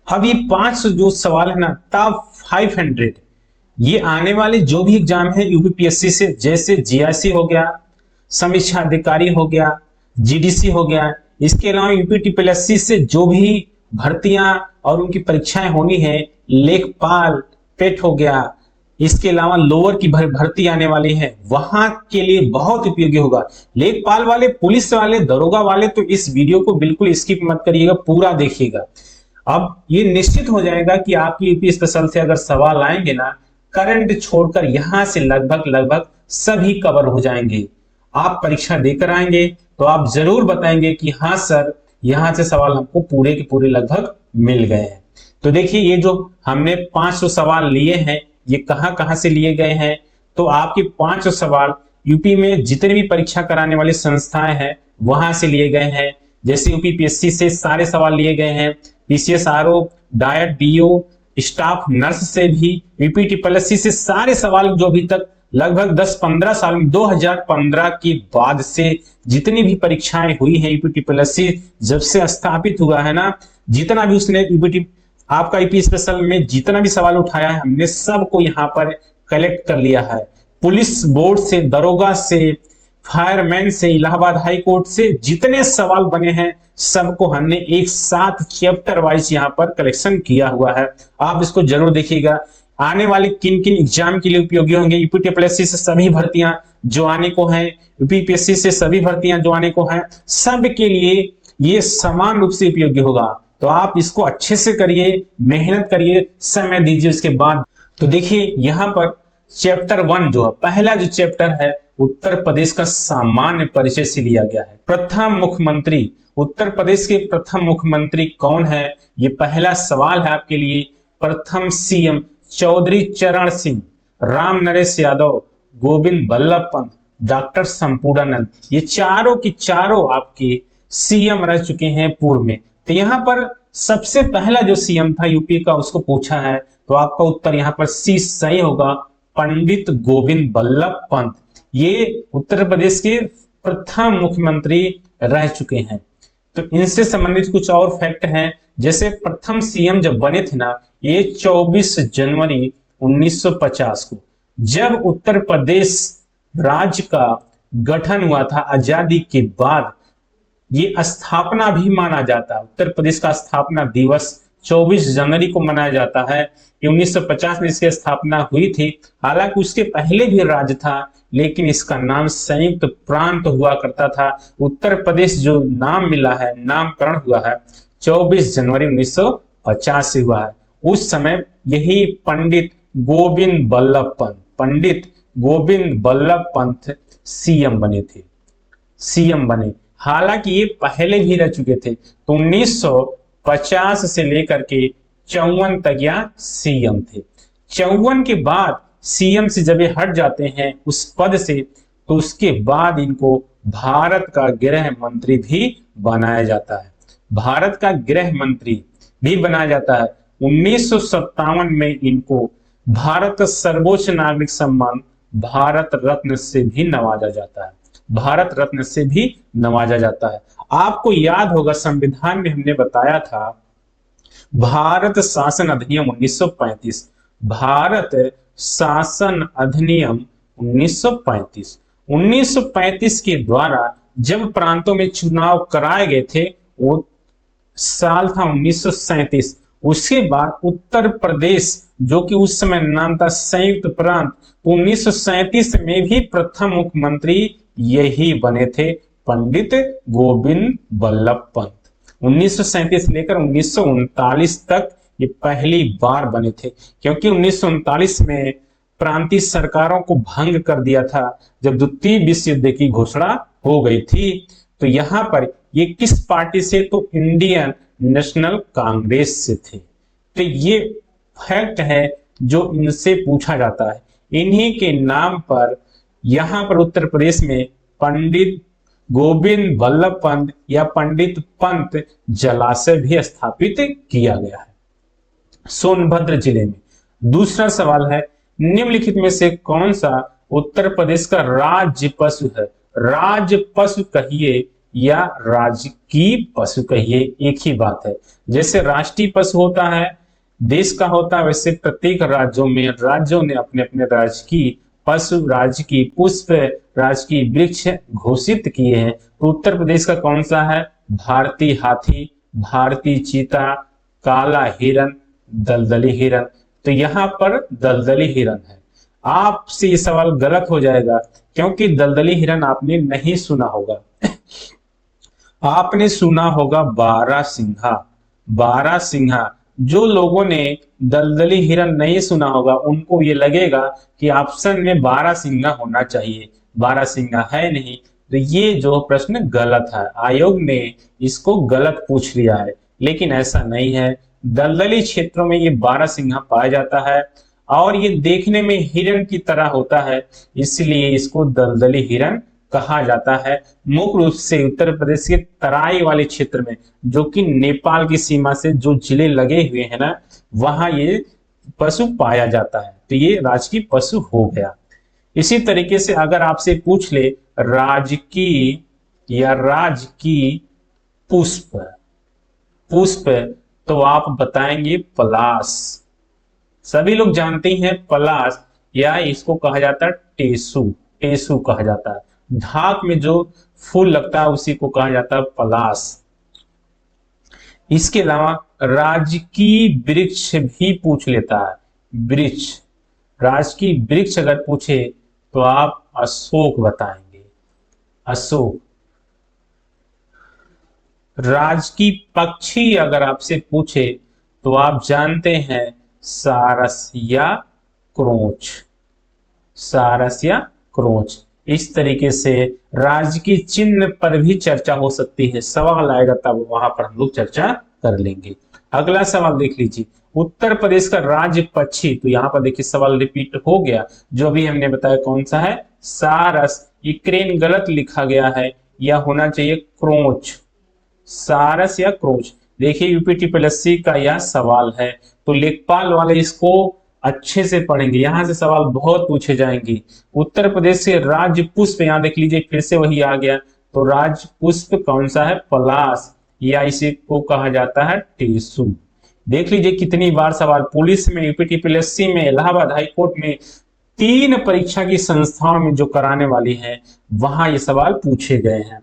अब ये 500 जो सवाल है ना, टॉप 500, ये आने वाले जो भी एग्जाम है यूपीपीएससी से, जैसे जीआईसी हो गया, समीक्षा अधिकारी हो गया, जीडीसी हो गया, इसके अलावा यूपीटीपीएससी से जो भी भर्तियां और उनकी परीक्षाएं होनी है, लेखपाल, पेट हो गया, इसके अलावा लोअर की भर्ती आने वाली है, वहां के लिए बहुत उपयोगी होगा। लेखपाल वाले, पुलिस वाले, दरोगा वाले तो इस वीडियो को बिल्कुल स्किप मत करिएगा, पूरा देखिएगा। अब ये निश्चित हो जाएगा कि आपकी यूपी स्पेशल से अगर सवाल आएंगे ना, करंट छोड़कर यहां से लगभग लगभग सभी कवर हो जाएंगे। आप परीक्षा देकर आएंगे तो आप जरूर बताएंगे कि हाँ सर, यहां से सवाल हमको पूरे के पूरे लगभग मिल गए हैं। तो देखिए, ये जो हमने 500 सवाल लिए हैं, ये कहां कहां से लिए गए हैं। तो आपके 500 सवाल यूपी में जितने भी परीक्षा कराने वाली संस्थाएं हैं वहां से लिए गए हैं। जैसे यूपीपीएससी से सारे सवाल लिए गए हैं, PCS RO, DIET, DO, staff nurse से भी, यूपीटीपीएससी से सारे सवाल जो अभी तक लगभग 10-15 साल में 2015 के बाद से जितनी भी परीक्षाएं हुई हैं, यूपीटीपीएससी जब से स्थापित हुआ है ना, जितना भी उसने यूपी आपका यूपी स्पेशल में जितना भी सवाल उठाया है, हमने सबको यहाँ पर कलेक्ट कर लिया है। पुलिस बोर्ड से, दरोगा से, फायरमैन से, इलाहाबाद हाई कोर्ट से जितने सवाल बने हैं सबको हमने एक साथ चैप्टर वाइज यहाँ पर कलेक्शन किया हुआ है। आप इसको जरूर देखिएगा। आने वाले किन किन एग्जाम के लिए उपयोगी होंगे, यूपीटीपीएससी से सभी भर्तियां जो आने को हैं, यूपीपीएससी से सभी भर्तियां जो आने को हैं, सब के लिए ये समान रूप से उपयोगी होगा। तो आप इसको अच्छे से करिए, मेहनत करिए, समय दीजिए उसके बाद। तो देखिए यहाँ पर चैप्टर 1 जो है, पहला जो चैप्टर है, उत्तर प्रदेश का सामान्य परिचय से लिया गया है। प्रथम मुख्यमंत्री, उत्तर प्रदेश के प्रथम मुख्यमंत्री कौन है, ये पहला सवाल है आपके लिए। प्रथम सीएम चौधरी चरण सिंह, राम नरेश यादव, गोविंद बल्लभ पंत, डॉक्टर संपूर्णानंद, ये चारों की चारों आपके सीएम रह चुके हैं पूर्व में। तो यहाँ पर सबसे पहला जो सीएम था यूपी का, उसको पूछा है तो आपका उत्तर यहाँ पर सी सही होगा, पंडित गोविंद बल्लभ पंत। ये उत्तर प्रदेश के प्रथम मुख्यमंत्री रह चुके हैं। तो इनसे संबंधित कुछ और फैक्ट हैं, जैसे प्रथम सीएम जब बने थे ना, ये 24 जनवरी 1950 को, जब उत्तर प्रदेश राज्य का गठन हुआ था आजादी के बाद, ये स्थापना भी माना जाता है। उत्तर प्रदेश का स्थापना दिवस 24 जनवरी को मनाया जाता है। 1950 में इसकी स्थापना हुई थी। हालांकि उसके पहले भी राज्य था, लेकिन इसका नाम संयुक्त प्रांत हुआ करता था। उत्तर प्रदेश जो नाम मिला है, नामकरण हुआ है 24 जनवरी 1950 से हुआ है। उस समय यही पंडित गोविंद बल्लभ पंत, पंडित गोविंद बल्लभ पंत सीएम बने थे, सीएम बने। हालांकि ये पहले भी रह चुके थे। तो 1950 से लेकर के 54 तक यह सीएम थे। 54 के बाद सीएम से जब ये हट जाते हैं उस पद से, तो उसके बाद इनको भारत का गृह मंत्री भी बनाया जाता है। भारत का गृह मंत्री भी बनाया जाता है। 1957 में इनको भारत सर्वोच्च नागरिक सम्मान भारत रत्न से भी नवाजा जाता है। भारत रत्न से भी नवाजा जाता है। आपको याद होगा संविधान में हमने बताया था भारत शासन अधिनियम 1935, भारत शासन अधिनियम 1935, 1935 के द्वारा जब प्रांतों में चुनाव कराए गए थे, वो साल था 1937। उसके बाद उत्तर प्रदेश, जो कि उस समय नाम था संयुक्त प्रांत, 1937 में भी प्रथम मुख्यमंत्री यही बने थे, पंडित गोविंद बल्लभ पंत। 1937 लेकर 1939 तक ये पहली बार बने थे, क्योंकि 1939 में प्रांतीय सरकारों को भंग कर दिया था जब द्वितीय विश्व युद्ध की घोषणा हो गई थी। तो यहां पर ये किस पार्टी से, तो इंडियन नेशनल कांग्रेस से थे। तो ये फैक्ट है जो इनसे पूछा जाता है। इन्हीं के नाम पर यहां पर उत्तर प्रदेश में पंडित गोविंद बल्लभ पंत या पंडित पंत जलाशय भी स्थापित किया गया है सोनभद्र जिले में। दूसरा सवाल है, निम्नलिखित में से कौन सा उत्तर प्रदेश का राज्य पशु है? राज्य पशु कहिए या राजकीय पशु कहिए, एक ही बात है। जैसे राष्ट्रीय पशु होता है, देश का होता है, वैसे प्रत्येक राज्यों ने अपने अपने राजकीय पशु, राजकीय पुष्प, राजकीय वृक्ष घोषित किए हैं। तो उत्तर प्रदेश का कौन सा है? भारतीय हाथी, भारतीय चीता, काला हिरन, दलदली हिरन। तो यहाँ पर दलदली हिरन है। आपसे ये सवाल गलत हो जाएगा क्योंकि दलदली हिरन आपने नहीं सुना होगा। आपने सुना होगा बारहसिंघा। बारहसिंघा, जो लोगों ने दलदली हिरन नहीं सुना होगा उनको ये लगेगा कि ऑप्शन में बारहसिंघा होना चाहिए, बारहसिंघा है नहीं। तो ये जो प्रश्न गलत है, आयोग ने इसको गलत पूछ लिया है, लेकिन ऐसा नहीं है। दलदली क्षेत्रों में ये बारहसिंघा पाया जाता है और ये देखने में हिरन की तरह होता है, इसलिए इसको दलदली हिरन कहा जाता है। मुख्य रूप से उत्तर प्रदेश के तराई वाले क्षेत्र में, जो कि नेपाल की सीमा से जो जिले लगे हुए हैं ना, वहां ये पशु पाया जाता है। तो ये राजकीय पशु हो गया। इसी तरीके से अगर आपसे पूछ ले राजकीय या राजकीय पुष्प, पुष्प, तो आप बताएंगे पलाश। सभी लोग जानते हैं पलाश, या इसको कहा जाता है टेसू, टेसू कहा जाता है। ढाक में जो फूल लगता है उसी को कहा जाता है पलाश। इसके अलावा राजकीय वृक्ष भी पूछ लेता है, वृक्ष, राजकीय वृक्ष अगर पूछे तो आप अशोक बताएंगे, अशोक। राजकीय पक्षी अगर आपसे पूछे तो आप जानते हैं सारस या क्रोच, सारस या क्रोच। इस तरीके से राजकीय चिन्ह पर भी चर्चा हो सकती है, सवाल आएगा तब वहां पर हम लोग चर्चा कर लेंगे। अगला सवाल देख लीजिए, उत्तर प्रदेश का राज्य पक्षी। तो यहाँ पर देखिए सवाल रिपीट हो गया, जो भी हमने बताया कौन सा है, सारस। ये क्रेन गलत लिखा गया है, या होना चाहिए क्रोच, सारस या क्रोच। देखिए यूपीटीपीएससी का यह सवाल है, तो लेखपाल वाले इसको अच्छे से पढ़ेंगे, यहां से सवाल बहुत पूछे जाएंगे। उत्तर प्रदेश से राज्य पुष्प, यहां देख लीजिए फिर से वही आ गया। तो राज्य पुष्प कौन सा है? पलाश, या इसे को कहा जाता है टेसू। देख लीजिए कितनी बार सवाल पुलिस में, यूपीटीपीएससी में, इलाहाबाद हाईकोर्ट में, 3 परीक्षा की संस्थाओं में जो कराने वाली है वहां ये सवाल पूछे गए हैं।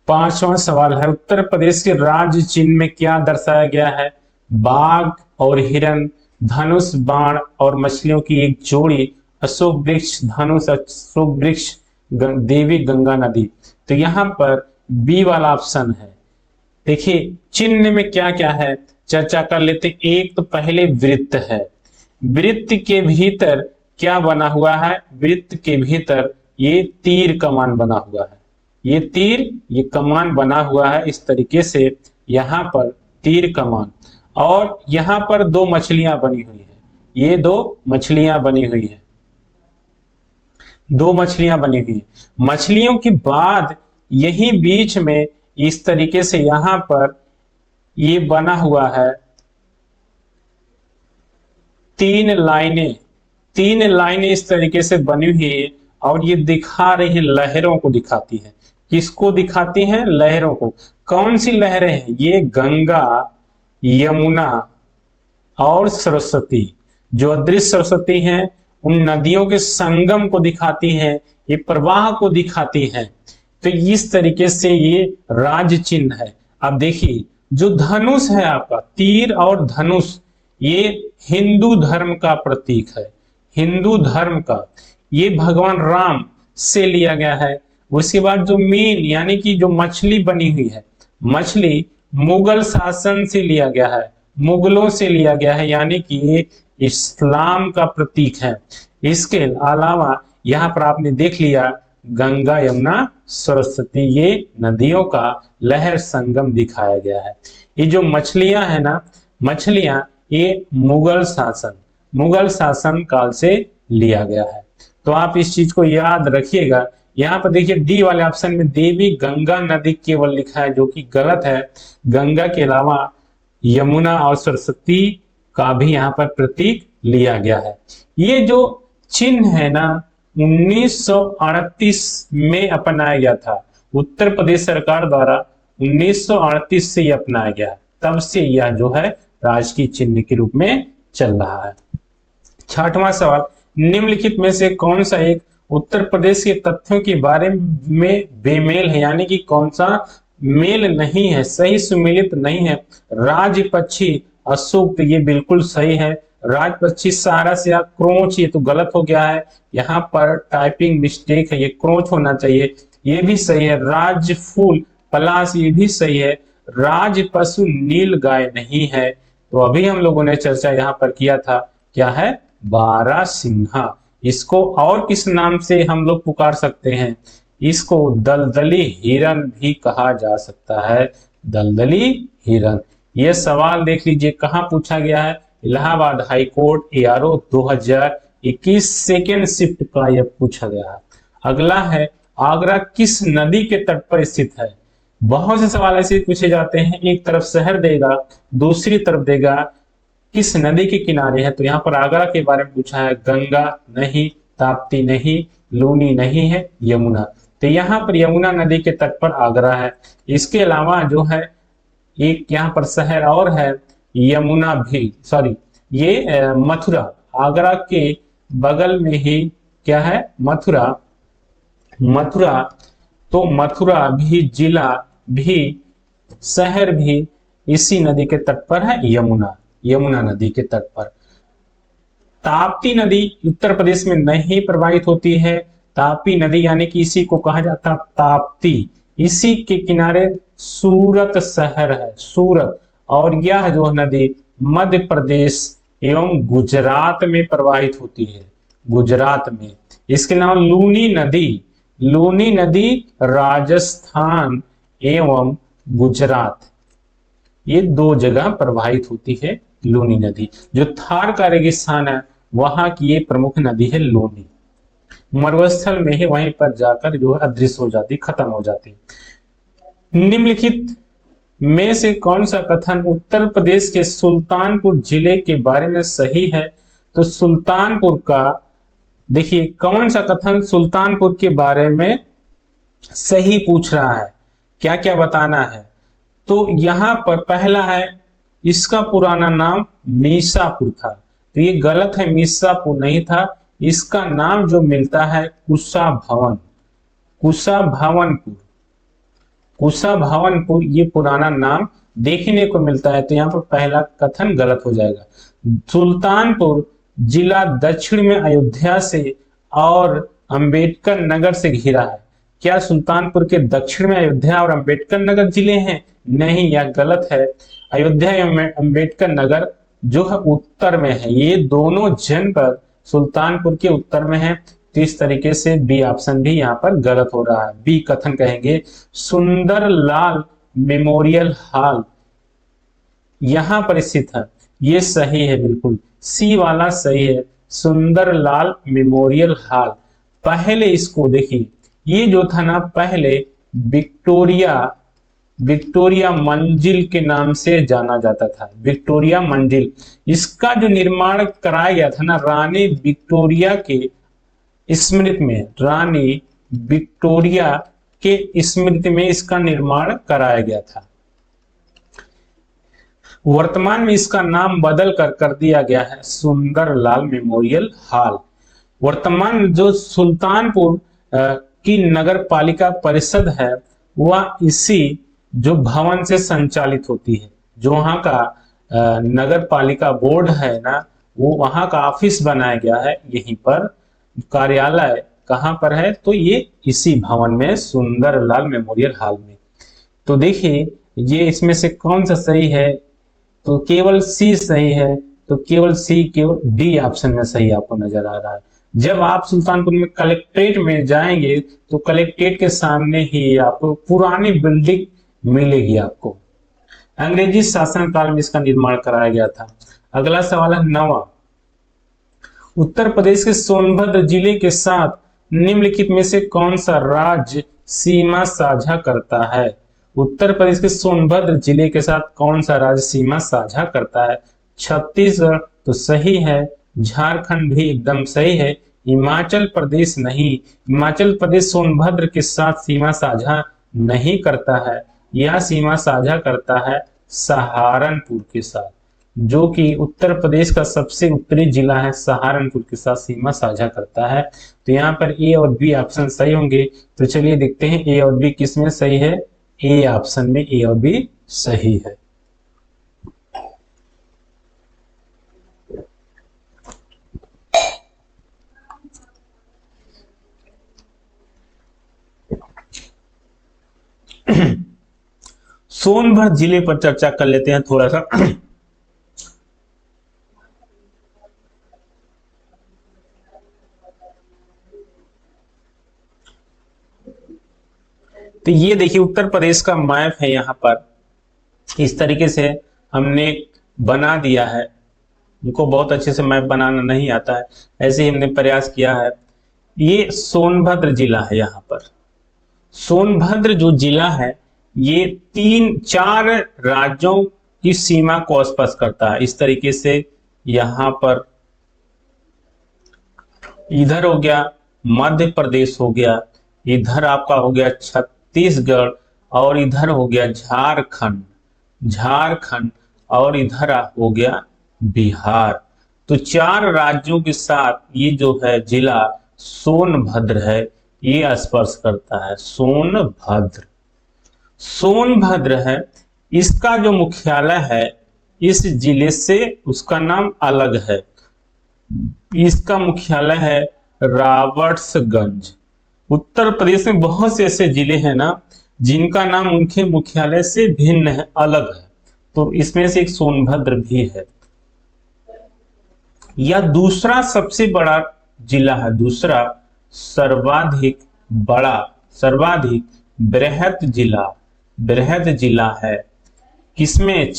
5वां सवाल है, उत्तर प्रदेश के राज्य चिन्ह में क्या दर्शाया गया है? बाघ और हिरन, धनुष, बाण और मछलियों की एक जोड़ी, अशोक वृक्ष, धनुष, अशोक वृक्ष, देवी गंगा नदी। तो यहाँ पर बी वाला ऑप्शन है। देखिए चिन्ह में क्या क्या है, चर्चा कर लेते। एक तो पहले वृत्त है, वृत्त के भीतर क्या बना हुआ है? वृत्त के भीतर ये तीर कमान बना हुआ है, ये तीर, ये कमान बना हुआ है इस तरीके से, यहाँ पर तीर कमान। और यहाँ पर 2 मछलियां बनी हुई है, ये 2 मछलियां बनी हुई है, 2 मछलियां बनी हुई है। मछलियों के बाद यही बीच में इस तरीके से यहाँ पर ये बना हुआ है 3 लाइनें, 3 लाइनें इस तरीके से बनी हुई है, और ये दिखा रही है, लहरों को दिखाती है। किसको दिखाती हैं? लहरों को। कौन सी लहरें हैं? ये गंगा, यमुना और सरस्वती, जो अदृश्य सरस्वती हैं, उन नदियों के संगम को दिखाती हैं, ये प्रवाह को दिखाती हैं। तो इस तरीके से ये राज्य चिन्ह है। अब देखिए जो धनुष है आपका, तीर और धनुष, ये हिंदू धर्म का प्रतीक है, हिंदू धर्म का। ये भगवान राम से लिया गया है। उसके बाद जो मीन यानी कि जो मछली बनी हुई है, मछली मुगल शासन से लिया गया है, मुगलों से लिया गया है, यानी कि ये इस्लाम का प्रतीक है। इसके अलावा यहाँ पर आपने देख लिया गंगा, यमुना, सरस्वती, ये नदियों का लहर संगम दिखाया गया है। ये जो मछलियां है ना, मछलियां ये मुगल शासन काल से लिया गया है। तो आप इस चीज को याद रखिएगा। यहाँ पर देखिए डी वाले ऑप्शन में देवी गंगा नदी केवल लिखा है, जो कि गलत है। गंगा के अलावा यमुना और सरस्वती का भी यहाँ पर प्रतीक लिया गया है। ये जो चिन्ह है ना 1938 में अपनाया गया था, उत्तर प्रदेश सरकार द्वारा 1938 से यह अपनाया गया, तब से यह जो है राजकीय चिन्ह के रूप में चल रहा है। छठवां सवाल, निम्नलिखित में से कौन सा एक उत्तर प्रदेश के तथ्यों के बारे में बेमेल है, यानी कि कौन सा मेल नहीं है, सही सुमेलित नहीं है। राजपक्षी अशोक, तो ये बिल्कुल सही है। राजपक्षी सारा से क्रोच, ये तो गलत हो गया है, यहाँ पर टाइपिंग मिस्टेक है, ये क्रोच होना चाहिए, ये भी सही है। राजफूल पलाश, ये भी सही है। राजपशु नील गाय नहीं है। तो अभी हम लोगों ने चर्चा यहाँ पर किया था, क्या है, बारहसिंहा। इसको और किस नाम से हम लोग पुकार सकते हैं, इसको दलदली हिरन भी कहा जा सकता है, दलदली हिरन। यह सवाल देख लीजिए कहाँ पूछा गया है, Allahabad high court ARO 2021 second shift का यह पूछा गया है। अगला है, आगरा किस नदी के तट पर स्थित है। बहुत से सवाल ऐसे पूछे जाते हैं, एक तरफ शहर देगा, दूसरी तरफ देगा किस नदी के किनारे है। तो यहाँ पर आगरा के बारे में पूछा है, गंगा नहीं, ताप्ती नहीं, लूनी नहीं है, यमुना। तो यहाँ पर यमुना नदी के तट पर आगरा है। इसके अलावा जो है एक यहाँ पर शहर और है, यमुना भी, सॉरी ये मथुरा, आगरा के बगल में ही क्या है, मथुरा। मथुरा, तो मथुरा भी जिला भी शहर भी इसी नदी के तट पर है, यमुना, यमुना नदी के तट पर। ताप्ती नदी उत्तर प्रदेश में नहीं प्रवाहित होती है। ताप्ती नदी यानी कि इसी को कहा जाता है ताप्ती, इसी के किनारे सूरत शहर है, सूरत। और यह जो नदी मध्य प्रदेश एवं गुजरात में प्रवाहित होती है, गुजरात में। इसके नाम लूनी नदी, लूनी नदी राजस्थान एवं गुजरात, ये दो जगह प्रवाहित होती है लूनी नदी। जो थार का रेगिस्तान है वहां की ये प्रमुख नदी है लूनी। मरुस्थल में ही वहीं पर जाकर जो है अदृश्य हो जाती, खत्म हो जाती। निम्नलिखित में से कौन सा कथन उत्तर प्रदेश के सुल्तानपुर जिले के बारे में सही है। तो सुल्तानपुर का देखिए कौन सा कथन सुल्तानपुर के बारे में सही पूछ रहा है, क्या क्या बताना है। तो यहां पर पहला है, इसका पुराना नाम मीसापुर था, तो ये गलत है, मीसापुर नहीं था। इसका नाम जो मिलता है कुशा भवन, कुशा भवनपुर, कुशा भवनपुर, ये पुराना नाम देखने को मिलता है। तो यहाँ पर पहला कथन गलत हो जाएगा। सुल्तानपुर जिला दक्षिण में अयोध्या से और अंबेडकर नगर से घिरा है। क्या सुल्तानपुर के दक्षिण में अयोध्या और अंबेडकर नगर जिले हैं? नहीं, यह गलत है। अयोध्या एवं अंबेडकर नगर जो है उत्तर में है, ये दोनों जनपद सुल्तानपुर के उत्तर में है। तो इस तरीके से बी ऑप्शन भी यहाँ पर गलत हो रहा है। बी कथन कहेंगे सुंदरलाल मेमोरियल हॉल यहां पर स्थित है, ये सही है, बिल्कुल सी वाला सही है, सुंदरलाल मेमोरियल हॉल। पहले इसको देखिए, ये जो था ना पहले विक्टोरिया, विक्टोरिया मंजिल के नाम से जाना जाता था, विक्टोरिया मंजिल। इसका जो निर्माण कराया गया था ना रानी विक्टोरिया के स्मृति में, रानी विक्टोरिया के स्मृति में इसका निर्माण कराया गया था। वर्तमान में इसका नाम बदल कर दिया गया है सुंदरलाल मेमोरियल हॉल। वर्तमान जो सुल्तानपुर की नगर पालिका परिषद है वह इसी जो भवन से संचालित होती है। जो वहां का नगर पालिका बोर्ड है ना, वो वहां का ऑफिस बनाया गया है, यहीं पर कार्यालय कहां पर है, तो ये इसी भवन में सुंदरलाल मेमोरियल हॉल में। तो देखिए ये इसमें से कौन सा सही है, तो केवल सी सही है, तो केवल सी, केवल डी ऑप्शन में सही आपको नजर आ रहा है। जब आप सुल्तानपुर में कलेक्ट्रेट में जाएंगे तो कलेक्ट्रेट के सामने ही आपको पुरानी बिल्डिंग मिलेगी आपको। अंग्रेजी शासन काल में इसका निर्माण कराया गया था। अगला सवाल है 9वां, उत्तर प्रदेश के सोनभद्र जिले के साथ निम्नलिखित में से कौन सा राज्य सीमा साझा करता है। उत्तर प्रदेश के सोनभद्र जिले के साथ कौन सा राज्य सीमा साझा करता है। छत्तीसगढ़ तो सही है, झारखंड भी एकदम सही है, हिमाचल प्रदेश नहीं, हिमाचल प्रदेश सोनभद्र के साथ सीमा साझा नहीं करता है। यह सीमा साझा करता है सहारनपुर के साथ, जो कि उत्तर प्रदेश का सबसे उत्तरी जिला है, सहारनपुर के साथ सीमा साझा करता है। तो यहाँ पर ए और बी ऑप्शन सही होंगे। तो चलिए देखते हैं ए और बी किस में सही है। ए ऑप्शन में ए और बी सही है। सोनभद्र जिले पर चर्चा कर लेते हैं थोड़ा सा। तो ये देखिए उत्तर प्रदेश का मैप है, यहाँ पर इस तरीके से हमने बना दिया है। उनको बहुत अच्छे से मैप बनाना नहीं आता है, ऐसे ही हमने प्रयास किया है। ये सोनभद्र जिला है। यहाँ पर सोनभद्र जो जिला है ये 3-4 राज्यों की सीमा को स्पर्श करता है। इस तरीके से यहाँ पर इधर हो गया मध्य प्रदेश, हो गया इधर आपका हो गया छत्तीसगढ़, और इधर हो गया झारखंड, और इधर हो गया बिहार। तो 4 राज्यों के साथ ये जो है जिला सोनभद्र है, ये स्पर्श करता है। सोनभद्र है। इसका जो मुख्यालय है इस जिले से उसका नाम अलग है। इसका मुख्यालय है राबर्ट्सगंज। उत्तर प्रदेश में बहुत से ऐसे जिले हैं ना जिनका नाम उनके मुख्यालय से भिन्न है, अलग है। तो इसमें से एक सोनभद्र भी है। यह दूसरा सबसे बड़ा जिला है, दूसरा सर्वाधिक बड़ा, सर्वाधिक बृहद जिला है। किसमें?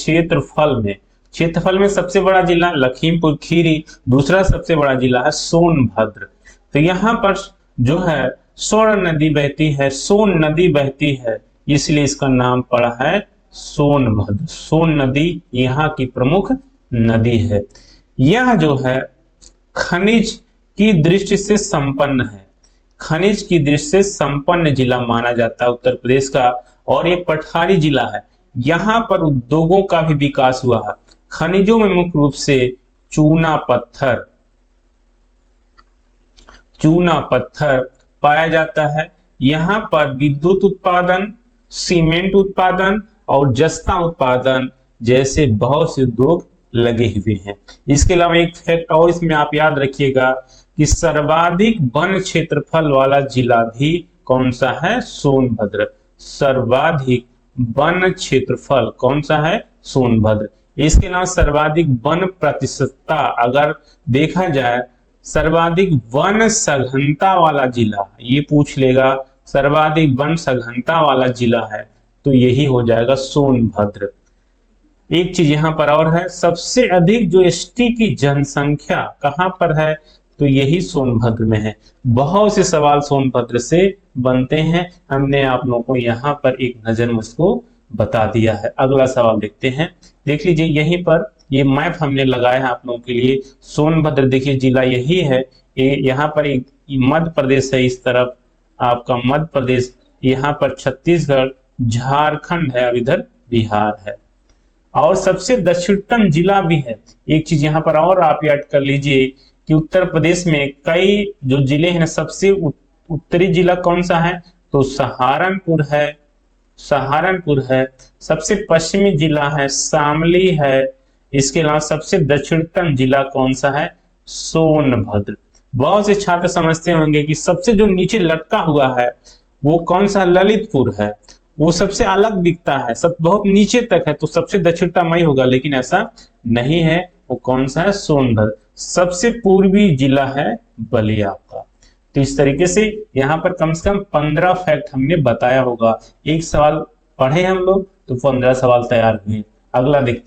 क्षेत्रफल में सबसे बड़ा जिला लखीमपुर खीरी, दूसरा सबसे बड़ा जिला है सोनभद्र। तो यहाँ पर जो है सोन नदी बहती है, इसलिए इसका नाम पड़ा है सोनभद्र। सोन नदी यहाँ की प्रमुख नदी है। यह जो है खनिज की दृष्टि से संपन्न है, खनिज की दृष्टि से संपन्न जिला माना जाता है उत्तर प्रदेश का। और ये पठारी जिला है। यहाँ पर उद्योगों का भी विकास हुआ है। खनिजों में मुख्य रूप से चूना पत्थर पाया जाता है। यहाँ पर विद्युत उत्पादन, सीमेंट उत्पादन और जस्ता उत्पादन जैसे बहुत से उद्योग लगे हुए हैं। इसके अलावा एक फैक्ट और इसमें आप याद रखिएगा कि सर्वाधिक वन क्षेत्रफल वाला जिला भी कौन सा है? सोनभद्र। सर्वाधिक वन क्षेत्रफल कौन सा है? सोनभद्र। इसके अलावा सर्वाधिक वन प्रतिशतता अगर देखा जाए, सर्वाधिक वन सघनता वाला जिला, ये पूछ लेगा सर्वाधिक वन सघनता वाला जिला है तो यही हो जाएगा सोनभद्र। एक चीज यहां पर और है, सबसे अधिक जो एसटी की जनसंख्या कहां पर है? तो यही सोनभद्र में है। बहुत से सवाल सोनभद्र से बनते हैं, हमने आप लोगों को यहाँ पर एक नजर में उसको बता दिया है। अगला सवाल देखते हैं। देख लीजिए यहीं पर ये मैप हमने लगाया है आप लोगों के लिए। सोनभद्र देखिए जिला यही है। यहाँ पर एक मध्य प्रदेश है, इस तरफ आपका मध्य प्रदेश, यहाँ पर छत्तीसगढ़, झारखंड है और इधर बिहार है। और सबसे दक्षिणतम जिला भी है। एक चीज यहाँ पर और आप याद कर लीजिए कि उत्तर प्रदेश में कई जो जिले हैं, सबसे उत्तरी जिला कौन सा है? तो सहारनपुर है। सबसे पश्चिमी जिला है शामली है। इसके अलावा सबसे दक्षिणतम जिला कौन सा है? सोनभद्र। बहुत से छात्र समझते होंगे कि सबसे जो नीचे लटका हुआ है वो कौन सा? ललितपुर है। वो सबसे अलग दिखता है, सब बहुत नीचे तक है, तो सबसे दक्षिणतम ही होगा, लेकिन ऐसा नहीं है। वो कौन सा है? सोनभद्र। सबसे पूर्वी जिला है बलिया का। तो इस तरीके से यहाँ पर कम से कम 15 फैक्ट हमने बताया होगा। एक सवाल पढ़े हम लोग तो 15 सवाल तैयार हुए। अगला देखते